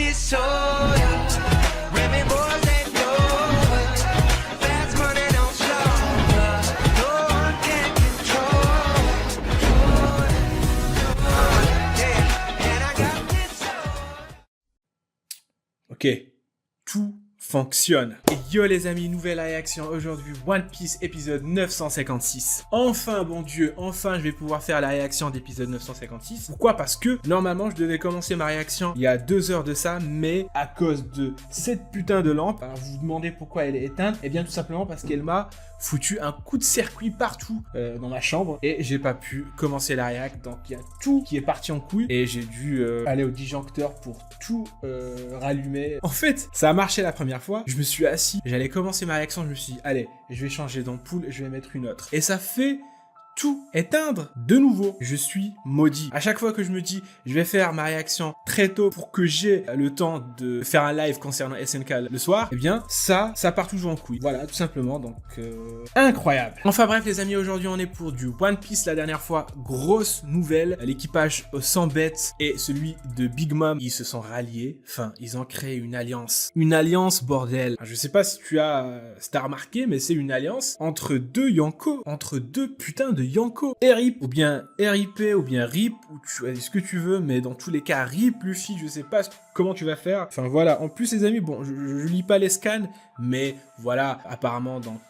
this soda. Women, boys, and yours. Fast money don't slow. No one can control. Yeah, and I got this soda. Ok, tout fonctionne. Et yo les amis, nouvelle réaction aujourd'hui, One Piece épisode 956. Enfin, bon Dieu, enfin je vais pouvoir faire la réaction d'épisode 956. Pourquoi? Parce que normalement je devais commencer ma réaction il y a 2 heures de ça, mais à cause de cette putain de lampe, alors vous vous demandez pourquoi elle est éteinte, et bien tout simplement parce qu'elle m'a foutu un coup de circuit partout dans ma chambre et j'ai pas pu commencer la réac, donc il y a tout qui est parti en couille et j'ai dû aller au disjoncteur pour tout rallumer. En fait, ça a marché la première fois, je me suis assis, j'allais commencer ma réaction, je me suis dit allez, je vais changer d'ampoule, je vais mettre une autre. Et ça fait tout éteindre de nouveau. Je suis maudit. À chaque fois que je me dis, je vais faire ma réaction très tôt pour que j'ai le temps de faire un live concernant SNK le soir, eh bien, ça part toujours en couille. Voilà, tout simplement, donc incroyable. Enfin bref, les amis, aujourd'hui, on est pour du One Piece. La dernière fois, grosse nouvelle. L'équipage 100 bêtes et celui de Big Mom, ils se sont ralliés. Enfin, ils ont créé une alliance. Une alliance, bordel. Je sais pas si tu as remarqué, mais c'est une alliance entre deux Yonko, entre deux putains de Yonko. RIP, ou bien RIP, ou bien RIP, ou tu as ce que tu veux, mais dans tous les cas, RIP Luffy, je sais pas comment tu vas faire. Enfin voilà, en plus les amis, bon, je lis pas les scans, mais voilà, apparemment, donc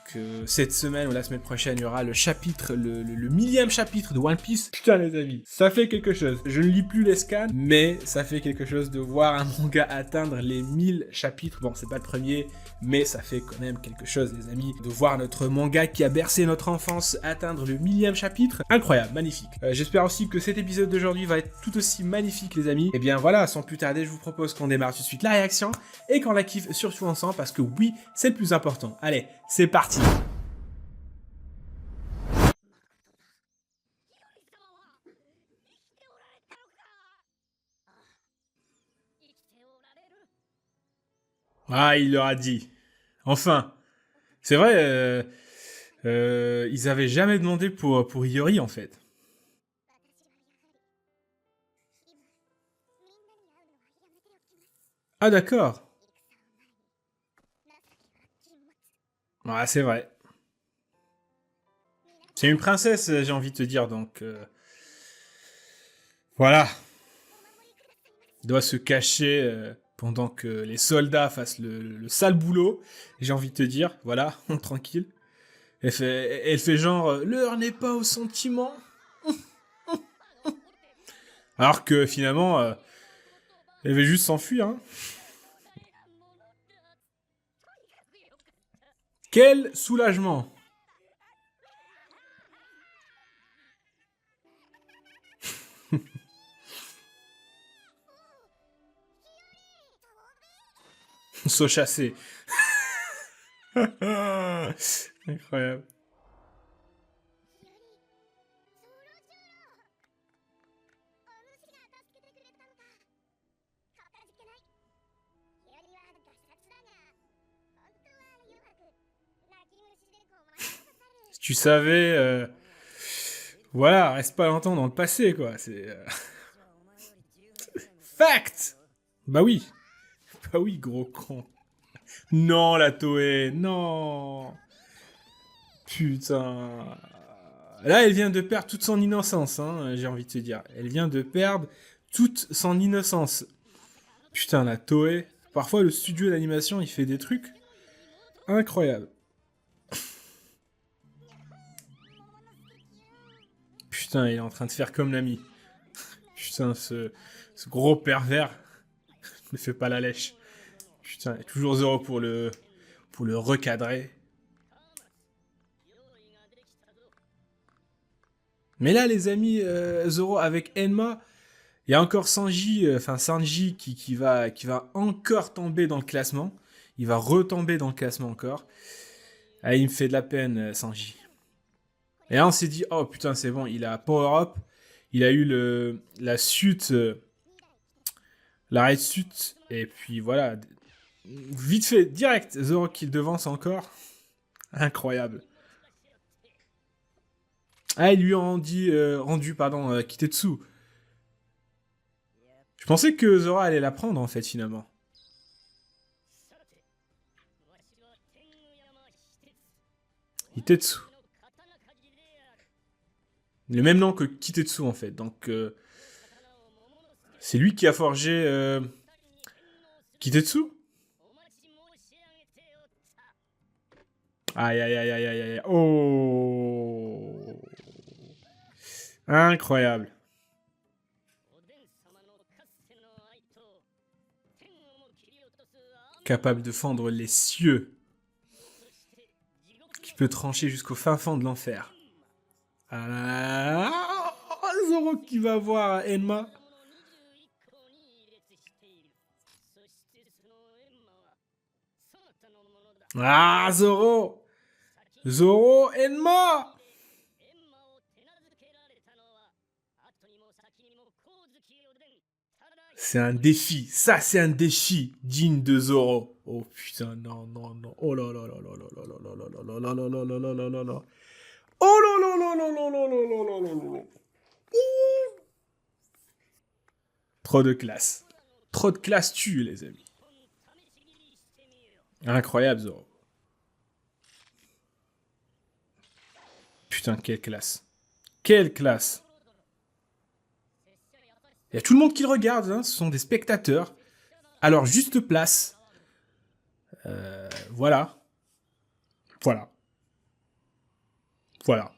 cette semaine ou la semaine prochaine, il y aura le chapitre, le 1000e chapitre de One Piece. Putain les amis, ça fait quelque chose. Je ne lis plus les scans, mais ça fait quelque chose de voir un manga atteindre les 1000 chapitres. Bon, c'est pas le premier, mais ça fait quand même quelque chose, les amis, de voir notre manga qui a bercé notre enfance atteindre le 1000e chapitre. Incroyable, magnifique. J'espère aussi que cet épisode d'aujourd'hui va être tout aussi magnifique, les amis. Et bien voilà, sans plus tarder, je vous propose qu'on démarre tout de suite la réaction et qu'on la kiffe surtout ensemble parce que oui, c'est le plus important. Allez, c'est parti. Ah, il leur a dit. Enfin. C'est vrai, ils avaient jamais demandé pour Iori, en fait. Ah, d'accord. Ouais, c'est vrai. C'est une princesse, j'ai envie de te dire, donc... voilà. Il doit se cacher pendant que les soldats fassent le sale boulot. J'ai envie de te dire, voilà, tranquille. Elle fait genre, l'heure n'est pas au sentiment. Alors que finalement, elle avait juste s'enfuir. Hein. Quel soulagement. Saut chassé. Incroyable. Si tu savais... Voilà, reste pas longtemps dans le passé, quoi. C'est... Fact. Bah oui. Bah oui, gros con. Non, la Toei, non. Putain. Là, elle vient de perdre toute son innocence, hein, j'ai envie de te dire. Elle vient de perdre toute son innocence. Putain, la Toei. Parfois, le studio d'animation, il fait des trucs incroyables. Putain, il est en train de faire comme l'ami. Putain, ce gros pervers ne fait pas la lèche. Putain, il est toujours Zoro pour le recadrer. Mais là, les amis, Zoro avec Enma, il y a encore Sanji qui va encore tomber dans le classement. Il va retomber dans le classement encore. Ah, il me fait de la peine, Sanji. Et là, on s'est dit, oh putain, c'est bon, il a Power Up. Il a eu la suite, l'arrêt de suite. Et puis voilà. Vite fait, direct, Zoro qui le devance encore. Incroyable. Ah, ils lui ont rendu Kitetsu. Je pensais que Zora allait la prendre, en fait, finalement. Hitetsu. Le même nom que Kitetsu, en fait. Donc, c'est lui qui a forgé Kitetsu. Aïe, aïe, aïe, aïe, aïe, aïe. Oh. Incroyable. Capable de fendre les cieux. Qui peut trancher jusqu'au fin fond de l'enfer. Ah là là là. Zoro qui va voir Enma. Ah, Zoro. Zoro, Enma. C'est un défi. Ça, c'est un défi digne de Zoro. Oh putain, non, non, non. Oh là là là là là là là là là là là là là là là là là. Oh là là là là là là là là là là là. Trop de classe. Trop de classe tue, les amis. Incroyable, Zoro. Putain, quelle classe. Quelle classe. Il y a tout le monde qui le regarde, hein. Ce sont des spectateurs. À leur juste place. Voilà. Voilà. Voilà.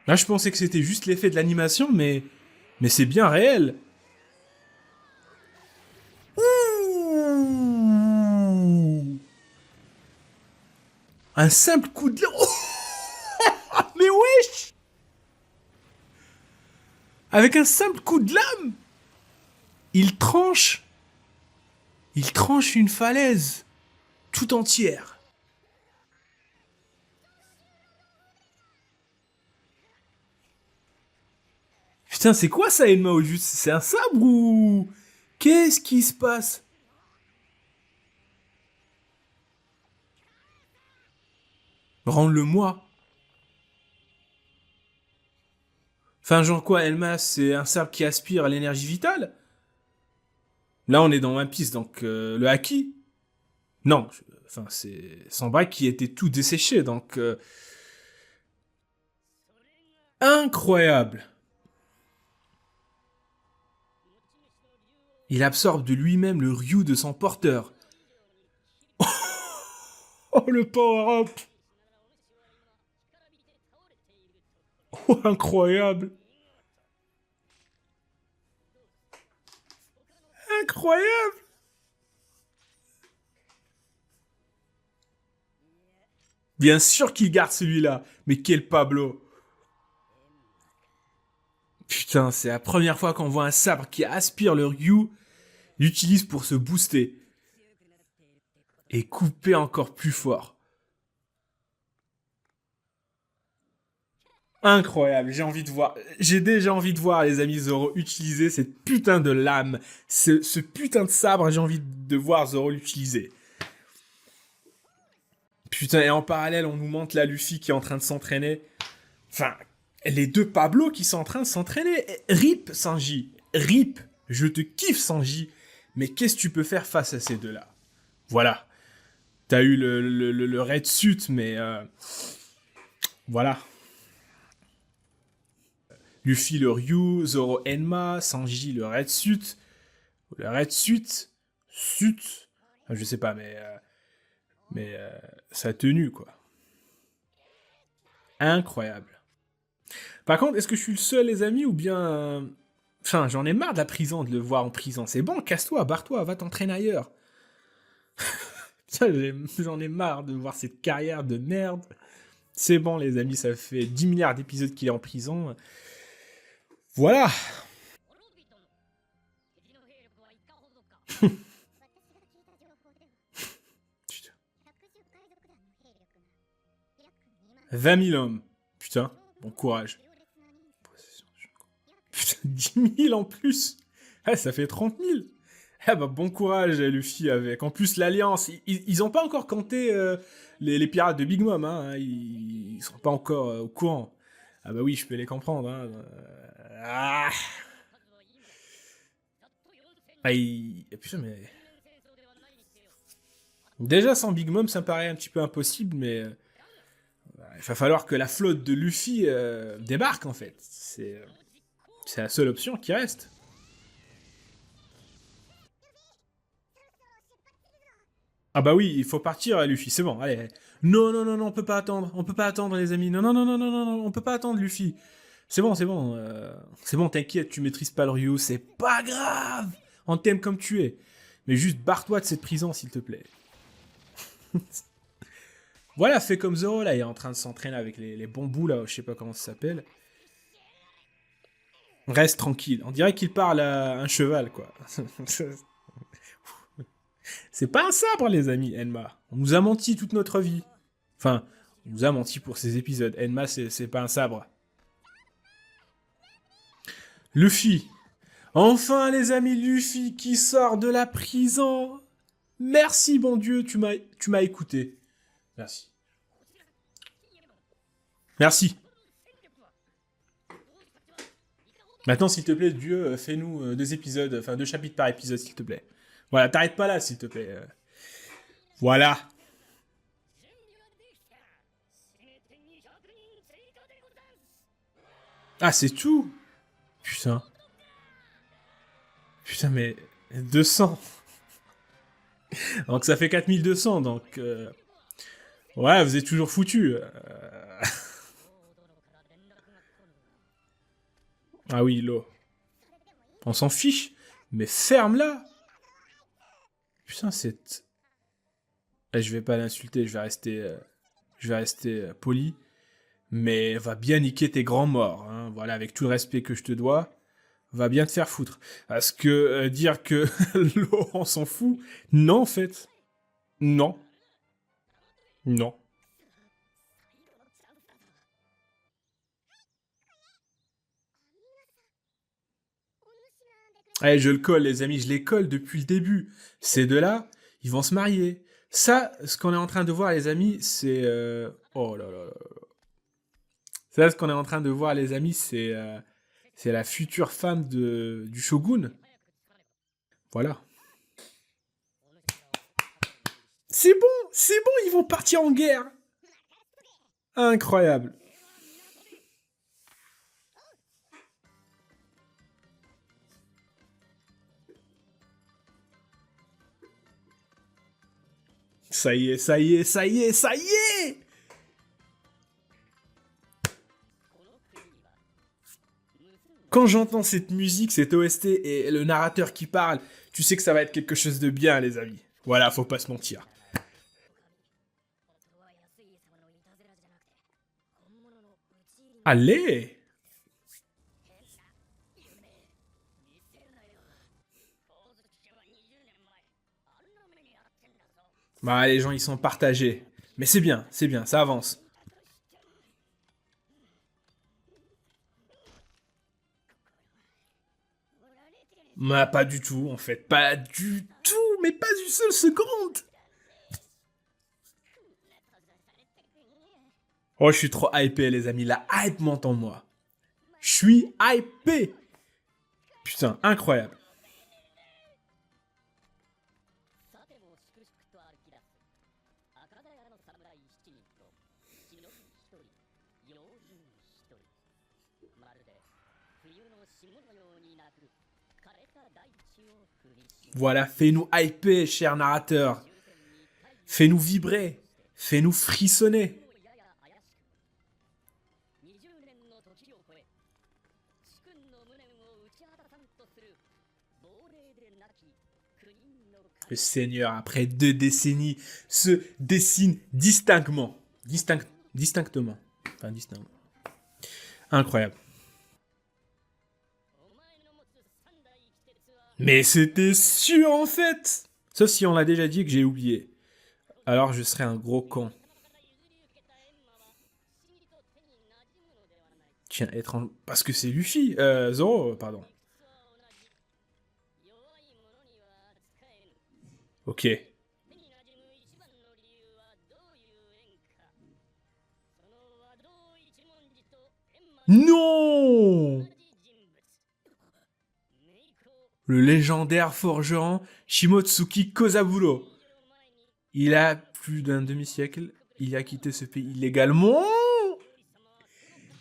Là, je pensais que c'était juste l'effet de l'animation, mais c'est bien réel. Ouh. Un simple coup de... Oh. Mais wesh. Avec un simple coup de lame, il tranche une falaise tout entière. Putain, c'est quoi ça, Enma, au juste? C'est un sabre ou... Qu'est-ce qui se passe? Rends-le-moi. Enfin, genre quoi, Enma, c'est un sabre qui aspire à l'énergie vitale? Là, on est dans One Piece, donc le haki? Non, enfin, c'est son bras qui était tout desséché, donc... Incroyable. Il absorbe de lui-même le Ryu de son porteur. Oh, le power-up. Oh, incroyable. Incroyable. Bien sûr qu'il garde celui-là. Mais quel Pablo. Putain, c'est la première fois qu'on voit un sabre qui aspire le Ryu, l'utilise pour se booster. Et couper encore plus fort. Incroyable, j'ai envie de voir. J'ai déjà envie de voir les amis Zoro utiliser cette putain de lame. Ce putain de sabre, j'ai envie de voir Zoro l'utiliser. Putain, et en parallèle, on nous montre la Luffy qui est en train de s'entraîner. Enfin, les deux Pablo qui sont en train de s'entraîner. RIP Sanji. RIP. Je te kiffe Sanji. Mais qu'est-ce que tu peux faire face à ces deux-là? Voilà. T'as eu le Red Suit, mais... voilà. Luffy le Ryu, Zoro Enma, Sanji le Red Suit. Le Red Suit. Suit. Je sais pas, mais sa tenue, quoi. Incroyable. Par contre, est-ce que je suis le seul, les amis, ou bien... Enfin, j'en ai marre de la prison, de le voir en prison. C'est bon, casse-toi, barre-toi, va t'entraîner ailleurs. Putain, j'en ai marre de voir cette carrière de merde. C'est bon, les amis, ça fait 10 milliards d'épisodes qu'il est en prison. Voilà. Putain. 20 000 hommes. Putain, bon courage. Putain, 10 000 en plus. Ah, ça fait 30 000. Ah bah bon courage Luffy avec. En plus l'alliance, ils ont pas encore compté les pirates de Big Mom, hein. Ils sont pas encore au courant. Ah bah oui, je peux les comprendre. Hein. Ah, putain mais déjà sans Big Mom ça me paraît un petit peu impossible, mais il va falloir que la flotte de Luffy débarque en fait. C'est la seule option qui reste. Ah bah oui, il faut partir, Luffy, c'est bon, allez. Non, non, non, non, on peut pas attendre, les amis. Non, non, non, non, non, non, non, on peut pas attendre, Luffy. C'est bon, t'inquiète, tu maîtrises pas le Ryu, c'est pas grave. On t'aime comme tu es. Mais juste barre-toi de cette prison, s'il te plaît. Voilà, fais comme Zoro, là, il est en train de s'entraîner avec les bambous, là, je sais pas comment ça s'appelle. Reste tranquille, on dirait qu'il parle à un cheval, quoi. C'est pas un sabre, les amis, Enma. On nous a menti toute notre vie. Enfin, on nous a menti pour ces épisodes. Enma, c'est pas un sabre. Luffy. Enfin, les amis, Luffy qui sort de la prison. Merci, bon Dieu, tu m'as écouté. Merci. Merci. Maintenant, s'il te plaît, Dieu, fais-nous 2 épisodes, enfin 2 chapitres par épisode, s'il te plaît. Voilà, t'arrêtes pas là, s'il te plaît. Voilà. Ah, c'est tout. Putain. Putain, mais 200. Donc ça fait 4200, donc... Ouais, vous êtes toujours foutus. Ah oui, l'eau. On s'en fiche. Mais ferme-la. Putain, c'est... Je vais pas l'insulter, je vais rester poli. Mais va bien niquer tes grands morts. Hein. Voilà, avec tout le respect que je te dois. Va bien te faire foutre. Parce que dire que l'eau, on s'en fout. Non, en fait. Non. Non. Allez, je le colle, les amis, je les colle depuis le début. Ces deux-là, ils vont se marier. Ça, ce qu'on est en train de voir, les amis, c'est... Oh là là là. Ça, ce qu'on est en train de voir, les amis, c'est la future femme du shogun. Voilà. C'est bon, ils vont partir en guerre. Incroyable. Ça y est, ça y est, ça y est, ça y est. Quand j'entends cette musique, cette OST et le narrateur qui parle, tu sais que ça va être quelque chose de bien, les amis. Voilà, faut pas se mentir. Allez! Bah, les gens, ils sont partagés. Mais c'est bien, ça avance. Bah, pas du tout, en fait. Pas du tout, mais pas une seule seconde. Oh, je suis trop hypé, les amis. La hype monte en moi. Je suis hypé. Putain, incroyable. Voilà, fais-nous hyper, cher narrateur. Fais-nous vibrer. Fais-nous frissonner. Le Seigneur, après 2 décennies, se dessine distinctement. Distinctement. Enfin, distinctement. Incroyable. Mais c'était sûr en fait. Sauf si on l'a déjà dit et que j'ai oublié. Alors je serais un gros con. Tiens, étrange. Parce que c'est Luffy. Zoro, pardon. Ok. Non! Le légendaire forgeron Shimotsuki Kozaburo. Il a plus d'un demi-siècle. Il a quitté ce pays illégalement.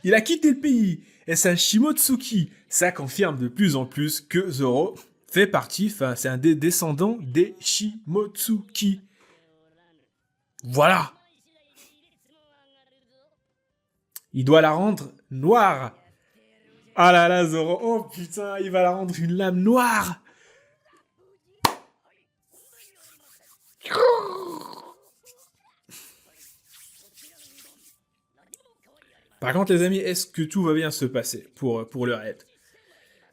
Il a quitté le pays. Et c'est un Shimotsuki. Ça confirme de plus en plus que Zoro fait partie, enfin, c'est un des descendants des Shimotsuki. Voilà. Il doit la rendre noire. Ah là là, Zoro. Oh putain, il va la rendre une lame noire. Par contre, les amis, est-ce que tout va bien se passer pour le raid?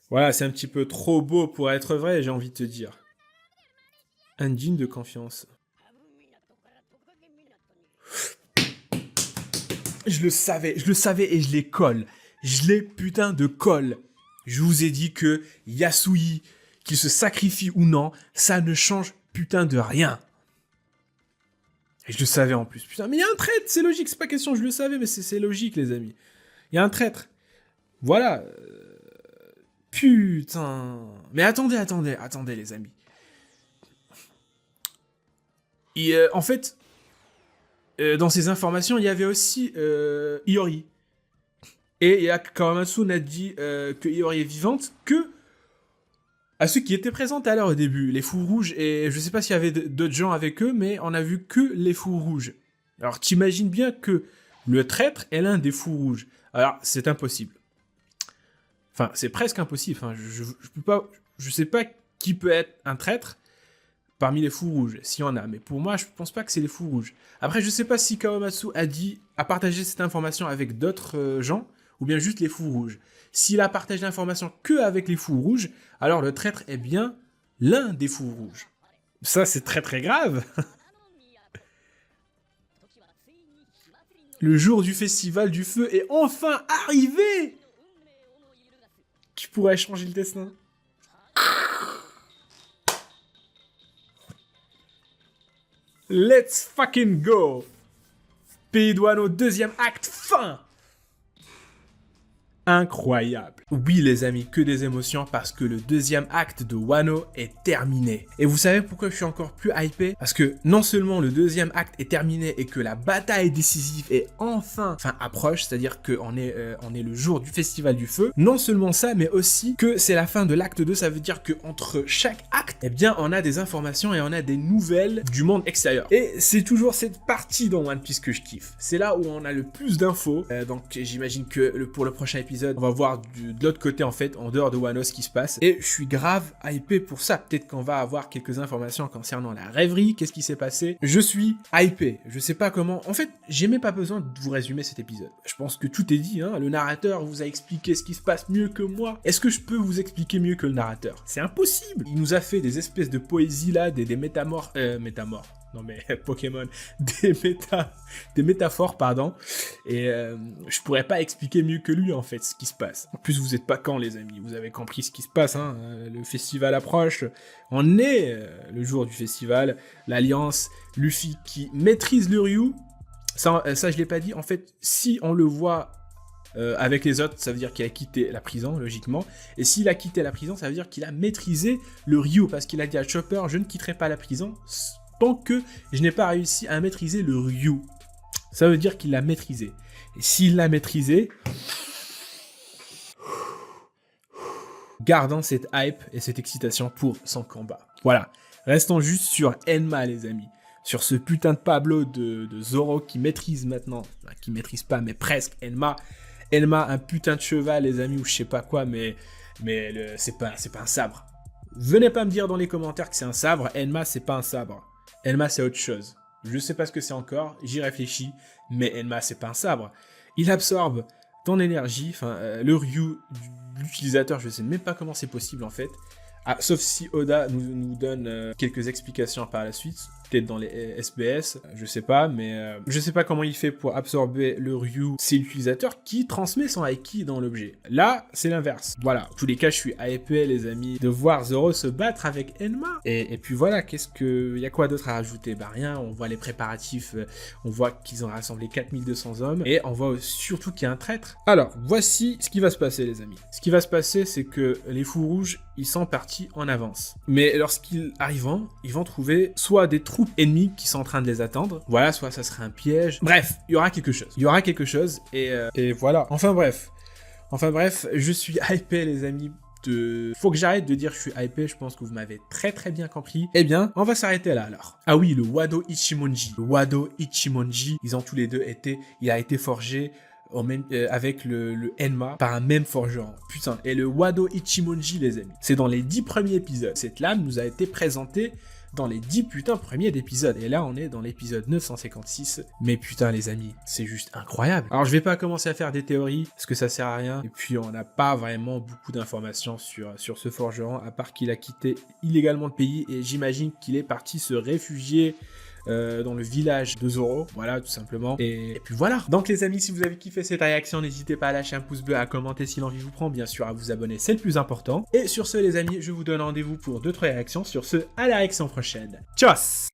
Voilà, c'est un petit peu trop beau pour être vrai, j'ai envie de te dire. Un jean de confiance. Je le savais et je les colle. Je les putain de colle. Je vous ai dit que Yasui, qu'il se sacrifie ou non, ça ne change putain de rien. Et je le savais en plus. Putain, mais il y a un traître, c'est logique, c'est pas question, je le savais, mais c'est logique, les amis. Il y a un traître. Voilà. Putain. Mais attendez, les amis. Et, en fait, dans ces informations, il y avait aussi Iori. Et Kawamatsu n'a dit que Iori est vivante que à ceux qui étaient présents à l'heure au début, les fous rouges, et je sais pas s'il y avait d'autres gens avec eux, mais on a vu que les fous rouges. Alors t'imagines bien que le traître est l'un des fous rouges. Alors c'est impossible. Enfin, c'est presque impossible. Enfin, je sais pas qui peut être un traître parmi les fous rouges, s'il y en a, mais pour moi, je pense pas que c'est les fous rouges. Après, je sais pas si Kawamatsu a partagé cette information avec d'autres gens, ou bien juste les fous rouges. S'il a partagé l'information que avec les fous rouges, alors le traître est bien l'un des fous rouges. Ça, c'est très très grave. Le jour du festival du feu est enfin arrivé. Qui pourrait changer le destin? Let's fucking go! Pays de Wano, deuxième acte, fin! Incroyable. Oui les amis, que des émotions parce que le deuxième acte de Wano est terminé. Et vous savez pourquoi je suis encore plus hypé? Parce que non seulement le deuxième acte est terminé et que la bataille décisive est enfin approche, c'est-à-dire qu'on est le jour du festival du feu. Non seulement ça, mais aussi que c'est la fin de l'acte 2, ça veut dire que entre chaque acte, eh bien on a des informations et on a des nouvelles du monde extérieur. Et c'est toujours cette partie dans One Piece que je kiffe. C'est là où on a le plus d'infos. Donc j'imagine que pour le prochain épisode, on va voir de l'autre côté en fait, en dehors de Wano, ce qui se passe. Et je suis grave hypé pour ça. Peut-être qu'on va avoir quelques informations concernant la rêverie, qu'est-ce qui s'est passé. Je suis hypé. Je sais pas comment. En fait, j'ai même pas besoin de vous résumer cet épisode. Je pense que tout est dit, hein. Le narrateur vous a expliqué ce qui se passe mieux que moi. Est-ce que je peux vous expliquer mieux que le narrateur? C'est impossible. Il nous a fait des espèces de poésie là, des métamorphes. Non mais Pokémon, des métaphores, pardon. Et je pourrais pas expliquer mieux que lui en fait ce qui se passe. En plus vous êtes pas quand les amis, vous avez compris ce qui se passe, hein. Le festival approche, on est le jour du festival, l'alliance, Luffy qui maîtrise le Ryu, ça je l'ai pas dit, en fait si on le voit avec les autres, ça veut dire qu'il a quitté la prison, logiquement. Et s'il a quitté la prison, ça veut dire qu'il a maîtrisé le Ryu, parce qu'il a dit à Chopper, je ne quitterai pas la prison tant que je n'ai pas réussi à maîtriser le Ryu. Ça veut dire qu'il l'a maîtrisé. Et s'il l'a maîtrisé, gardons cette hype et cette excitation pour son combat. Voilà. Restons juste sur Enma, les amis. Sur ce putain de Pablo de Zoro qui maîtrise maintenant, enfin, qui maîtrise pas, mais presque Enma. Enma, un putain de cheval, les amis, ou je sais pas quoi, mais c'est pas un sabre. Venez pas me dire dans les commentaires que c'est un sabre. Enma, c'est pas un sabre. Enma, c'est autre chose. Je sais pas ce que c'est encore, j'y réfléchis, mais Enma, c'est pas un sabre. Il absorbe ton énergie, enfin, le Ryu de l'utilisateur, je sais même pas comment c'est possible en fait. Ah, sauf si Oda nous donne quelques explications par la suite. peut-être dans les SBS, je sais pas, mais je sais pas comment il fait pour absorber le Ryu. C'est l'utilisateur qui transmet son Aiki dans l'objet. Là, c'est l'inverse. Voilà, en tous les cas, je suis hypé, les amis, de voir Zoro se battre avec Enma. Et puis voilà, y a quoi d'autre à rajouter? Bah rien, on voit les préparatifs, on voit qu'ils ont rassemblé 4200 hommes, et on voit surtout qu'il y a un traître. Alors, voici ce qui va se passer, les amis. Ce qui va se passer, c'est que les fous rouges, ils sont partis en avance. Mais lorsqu'ils arriveront, ils vont trouver soit des troupes ennemies qui sont en train de les attendre, voilà, soit ça serait un piège. Bref, il y aura quelque chose. Il y aura quelque chose, et voilà. Enfin bref, je suis hypé, les amis. Faut que j'arrête de dire que je suis hypé, je pense que vous m'avez très très bien compris. Eh bien, on va s'arrêter là alors. Ah oui, le Wado Ichimonji. Le Wado Ichimonji, ils ont tous les deux il a été forgé avec le Enma par un même forgeron. Putain, et le Wado Ichimonji, les amis, c'est dans les 10 premiers épisodes. Cette lame nous a été présentée dans les 10 putains premiers épisodes. Et là, on est dans l'épisode 956. Mais putain, les amis, c'est juste incroyable. Alors, je vais pas commencer à faire des théories, parce que ça sert à rien. Et puis, on n'a pas vraiment beaucoup d'informations sur ce forgeron, à part qu'il a quitté illégalement le pays. Et j'imagine qu'il est parti se réfugier dans le village de Zoro, voilà, tout simplement. Et puis voilà. Donc les amis, si vous avez kiffé cette réaction, n'hésitez pas à lâcher un pouce bleu, à commenter si l'envie vous prend, bien sûr à vous abonner, c'est le plus important. Et sur ce les amis, je vous donne rendez-vous pour d'autres réactions. Sur ce, à la réaction prochaine. Tchuss.